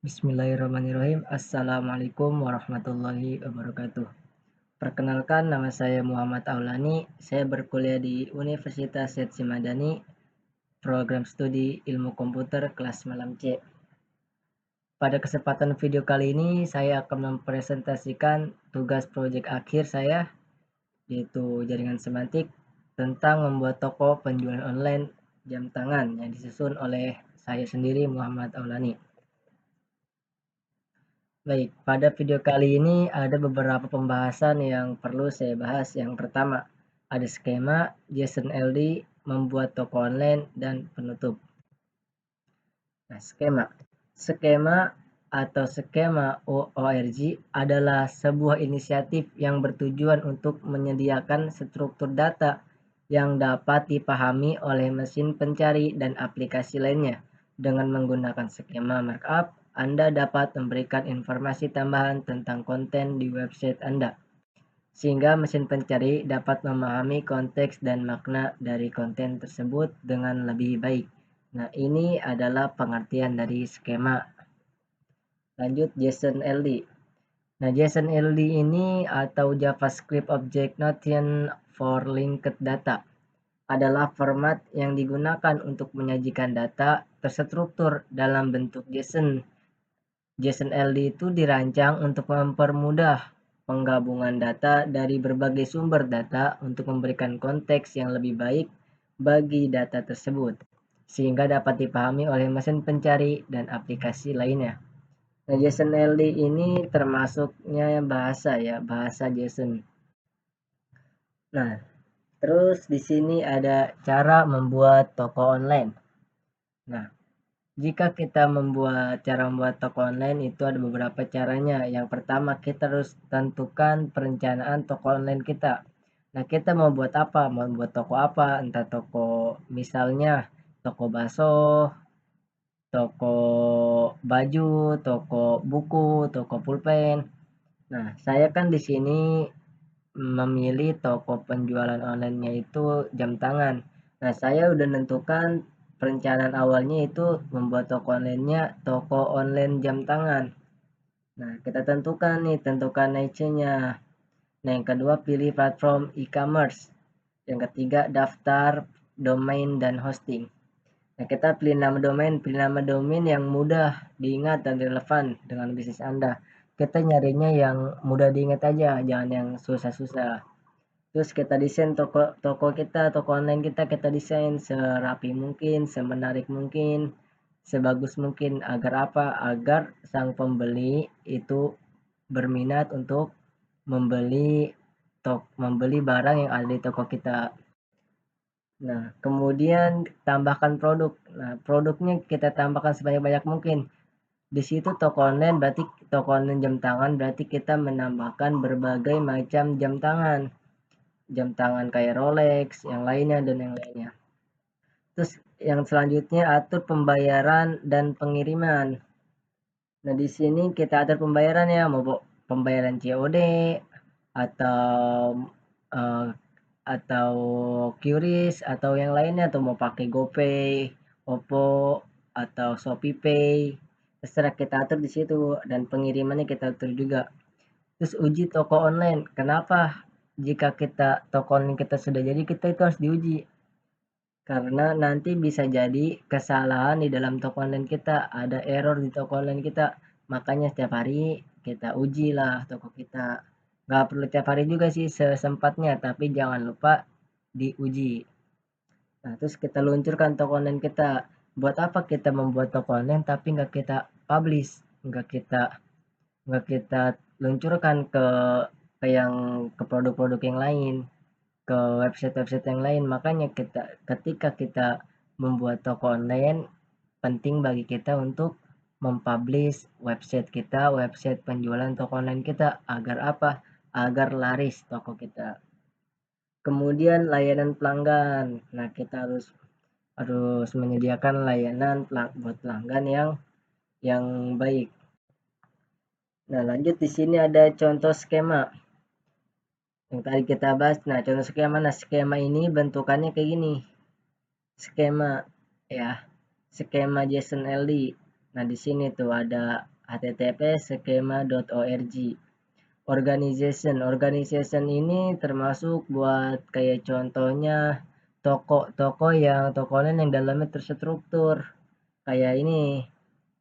Bismillahirrahmanirrahim. Assalamualaikum warahmatullahi wabarakatuh. Perkenalkan, nama saya Muhammad Aulani. Saya berkuliah di Universitas Setsi Madani, program studi Ilmu Komputer kelas malam C. Pada kesempatan video kali ini, saya akan mempresentasikan tugas proyek akhir saya, yaitu jaringan semantik, tentang membuat toko penjualan online jam tangan yang disusun oleh saya sendiri, Muhammad Aulani. Baik, pada video kali ini ada beberapa pembahasan yang perlu saya bahas. Yang pertama, ada skema, JSON LD, membuat toko online, dan penutup. Nah, skema. Skema atau skema ORG adalah sebuah inisiatif yang bertujuan untuk menyediakan struktur data yang dapat dipahami oleh mesin pencari dan aplikasi lainnya. Dengan menggunakan skema markup, Anda dapat memberikan informasi tambahan tentang konten di website Anda, sehingga mesin pencari dapat memahami konteks dan makna dari konten tersebut dengan lebih baik. Nah, ini adalah pengertian dari skema. Lanjut, JSON LD. Nah, JSON LD ini atau JavaScript Object Notation for Linked Data adalah format yang digunakan untuk menyajikan data terstruktur dalam bentuk JSON. JSON LD itu dirancang untuk mempermudah penggabungan data dari berbagai sumber data untuk memberikan konteks yang lebih baik bagi data tersebut, sehingga dapat dipahami oleh mesin pencari dan aplikasi lainnya. Nah, JSON LD ini termasuknya bahasa ya, bahasa JSON. Nah, terus di sini ada cara membuat toko online. Nah, jika kita cara membuat toko online itu ada beberapa caranya. Yang pertama, kita harus tentukan perencanaan toko online kita. Nah, kita mau buat apa? Mau buat toko apa? Entah toko, misalnya toko bakso, toko baju, toko buku, toko pulpen. Nah, saya kan di sini memilih toko penjualan online-nya itu jam tangan. Nah, saya udah nentukan perencanaan awalnya itu membuat toko online-nya toko online jam tangan. Nah, kita tentukan niche-nya. Nah, yang kedua pilih platform e-commerce. Yang ketiga daftar domain dan hosting. Nah, kita pilih nama domain yang mudah diingat dan relevan dengan bisnis Anda. Kita nyarinya yang mudah diingat aja, jangan yang susah-susah. Terus kita desain toko online kita desain serapi mungkin, semenarik mungkin, sebagus mungkin. Agar apa? Agar sang pembeli itu berminat untuk membeli membeli barang yang ada di toko kita. Nah, kemudian tambahkan produk. Nah, produknya kita tambahkan sebanyak-banyak mungkin. Di situ toko online jam tangan berarti kita menambahkan berbagai macam jam tangan. Jam tangan kayak Rolex, yang lainnya dan yang lainnya. Terus yang selanjutnya atur pembayaran dan pengiriman. Nah, di sini kita atur pembayaran ya, mau pembayaran COD atau eh, atau QRIS atau yang lainnya, atau mau pakai GoPay, OVO atau ShopeePay. Terserah, kita atur di situ, dan pengirimannya kita atur juga. Terus uji toko online. Kenapa? Jika toko online kita sudah jadi, kita itu harus diuji. Karena nanti bisa jadi kesalahan di dalam toko online kita, ada error di toko online kita. Makanya setiap hari kita uji lah toko kita. Nggak perlu tiap hari juga sih, sesempatnya, tapi jangan lupa diuji. Nah, terus kita luncurkan toko online kita. Buat apa kita membuat toko online tapi publish, nggak kita nggak kita luncurkan ke produk-produk yang lain, ke website-website yang lain. Makanya ketika kita membuat toko online, penting bagi kita untuk mempublish website penjualan toko online kita. Agar apa? Agar laris toko kita. Kemudian layanan pelanggan. Nah, kita harus harus menyediakan layanan buat pelanggan yang baik. Nah, lanjut, di sini ada contoh skema yang tadi kita bahas. Nah, contoh skema. Nah, skema ini bentukannya kayak gini. Skema ya, skema JSON LD. Nah, di sini tuh ada http skema.org. Organization ini termasuk buat kayak contohnya toko-toko toko online yang dalamnya terstruktur. Kayak ini.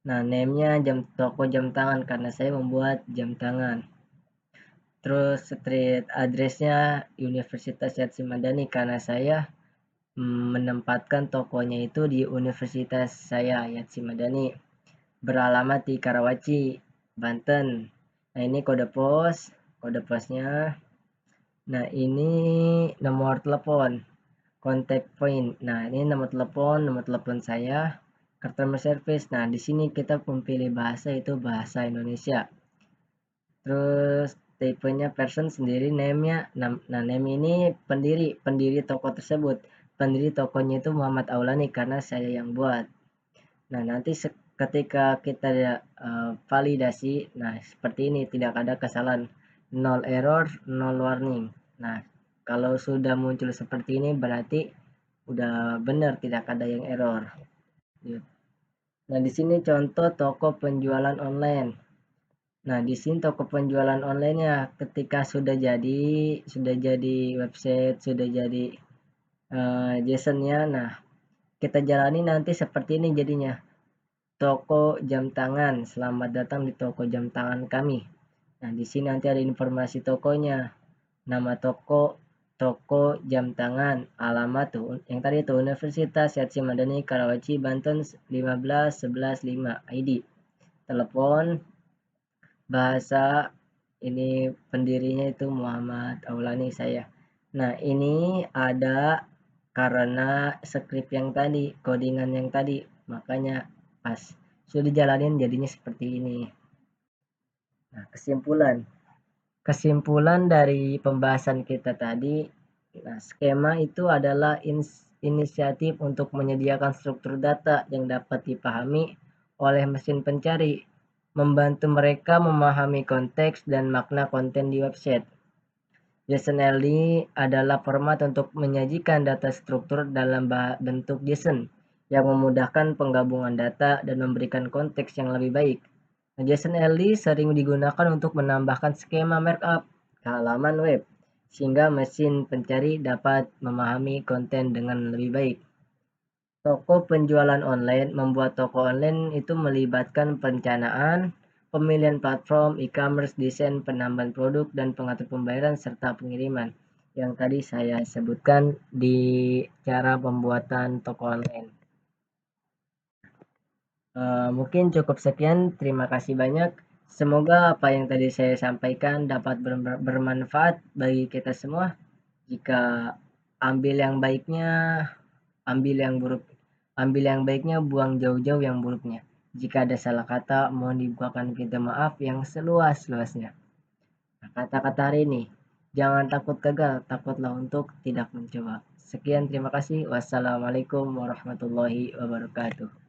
Nah, name-nya toko jam tangan karena saya membuat jam tangan. Terus street address-nya Universitas Madani karena saya menempatkan tokonya itu di universitas saya Madani, beralamat di Karawaci, Banten. Nah, ini kode posnya. Nah, ini nomor telepon, contact point. Nah, ini nomor telepon saya, customer service. Nah, di sini kita memilih bahasa itu bahasa Indonesia. Terus tipenya person sendiri, name-nya. Nah, name ini pendiri toko tersebut. Pendiri tokonya itu Muhammad Aulani karena saya yang buat. Nah, nanti ketika kita validasi, nah seperti ini, tidak ada kesalahan, nol error, nol warning. Nah, kalau sudah muncul seperti ini berarti udah benar, tidak ada yang error. Nah, di sini contoh toko penjualan online. Nah, di sini toko penjualan online-nya ketika sudah jadi website, sudah jadi JSON-nya. Nah, kita jalani nanti seperti ini jadinya. Toko jam tangan, selamat datang di toko jam tangan kami. Nah, di sini nanti ada informasi tokonya, nama toko, toko jam tangan, alamat tuh, yang tadi tuh Universitas Syed Madani Karawaci Banten 15 11 5, ID, telepon, bahasa, ini pendirinya itu Muhammad Aulani saya. Nah, ini ada karena skrip yang tadi, codingan yang tadi, makanya pas sudah dijalanin jadinya seperti ini. Nah, kesimpulan dari pembahasan kita tadi, nah, skema itu adalah inisiatif untuk menyediakan struktur data yang dapat dipahami oleh mesin pencari, membantu mereka memahami konteks dan makna konten di website. JSON-LD adalah format untuk menyajikan data struktur dalam bentuk JSON yang memudahkan penggabungan data dan memberikan konteks yang lebih baik. JSON-LD sering digunakan untuk menambahkan skema markup ke halaman web, sehingga mesin pencari dapat memahami konten dengan lebih baik. Toko penjualan online membuat toko online itu melibatkan perencanaan, pemilihan platform, e-commerce, desain, penambahan produk, dan pengatur pembayaran serta pengiriman. Yang tadi saya sebutkan di cara pembuatan toko online. Mungkin cukup sekian, terima kasih banyak. Semoga apa yang tadi saya sampaikan dapat bermanfaat bagi kita semua. Jika ambil yang baiknya, ambil yang buruk, ambil yang baiknya, buang jauh-jauh yang buruknya. Jika ada salah kata, mohon dibukakan kita maaf yang seluas-luasnya. Nah, kata-kata hari ini, jangan takut gagal, takutlah untuk tidak mencoba. Sekian, terima kasih. Wassalamualaikum warahmatullahi wabarakatuh.